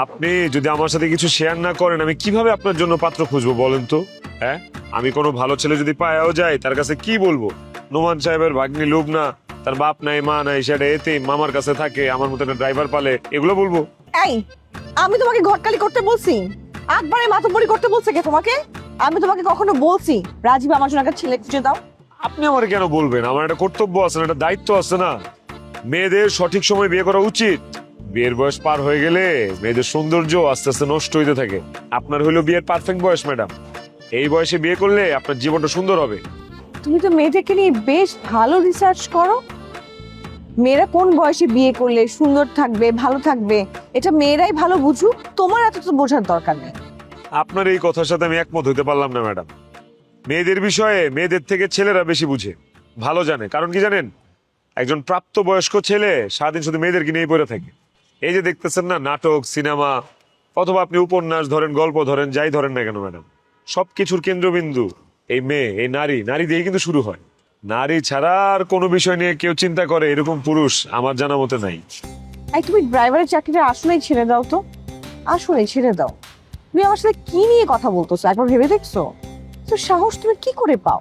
আপনি যদি আমার সাথে কিছু শেয়ার না করেন আমি কিভাবে আপনার জন্য পাত্র খুঁজবো বলেন তো? হ্যাঁ, আমি কোনো ভালো ছেলে যদি পায়াও যাই তার কাছে কি বলবো? নোমান সাহেবের ভাগ্নি লুবনা, তার বাপ নাই মা নাই, সেটা এতিম, মামার কাছে থাকে, আমার মতো একটা ড্রাইভার পালে, এগুলো বলবো? এই, আমি তোমাকে ঘটকালি করতে বলছি? একবারে মাতব্বরি করতে বলছে কে তোমাকে? আমি তোমাকে কখনো বলছি রাজীব আমার জন্য একটা ছেলে খুঁজে দাও? আপনি আমার কেন বলবেন? আমার একটা কর্তব্য আছে না, একটা দায়িত্ব আছে না? মেয়েদের সঠিক সময় বিয়ে করা উচিত। বিয়ের বয়স পার হয়ে গেলে মেয়েদের সৌন্দর্য আস্তে আস্তে নষ্ট হইতে থাকে। আপনার হইলো বিয়ের পারফেক্ট বয়স ম্যাডাম। এই বয়সে বিয়ে করলে আপনার জীবনটা সুন্দর হবে। তুমি তো মেয়েদেরকে নিয়ে বেশ ভালো রিসার্চ করো। মেয়েরা কোন বয়সে বিয়ে করলে সুন্দর থাকবে, ভালো থাকবে, এটা মেয়েরাই ভালো বুঝুক, তোমার এত তো বোঝার দরকার নেই। আপনার এই কথার সাথে আমি একমত হইতে পারলাম না ম্যাডাম। মেয়েদের বিষয়ে মেয়েদের থেকে ছেলেরা বেশি বুঝে, ভালো জানে। কারণ কি জানেন? একজন প্রাপ্তবয়স্ক ছেলে সারাদিন শুধু মেয়েদেরকে নিয়ে পড়ে থাকে। এই যে দেখতেছেন না, নাটক, সিনেমা, অথবা আপনি উপন্যাস ধরেন, গল্প ধরেন, যাই ধরেন না কেন ম্যাডাম, সবকিছুর কেন্দ্রবিন্দু এই মেয়ে, এই নারী। নারী দিয়েই কিন্তু শুরু হয়। নারী ছাড়া আর কোনো বিষয় নিয়ে কেউ চিন্তা করে এরকম পুরুষ আমার জানা মতে নাই। এই, তুমি ড্রাইভারের চাকরিটা আসলেই ছেড়ে দাও তো, আসলেই ছেড়ে দাও। তুমি আমার সাথে কি নিয়ে কথা বলতেছো একবার ভেবে দেখছো? তো সাহস তুমি কি করে পাও?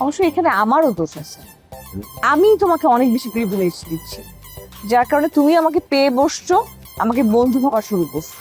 অবশ্য এখানে আমারও দোষ আছে। আমি তোমাকে অনেক বেশি প্রিভিলেজ দিচ্ছি, যার কারণে তুমি আমাকে পেয়ে বসছো, আমাকে বন্ধু ভাবা শুরু করছো।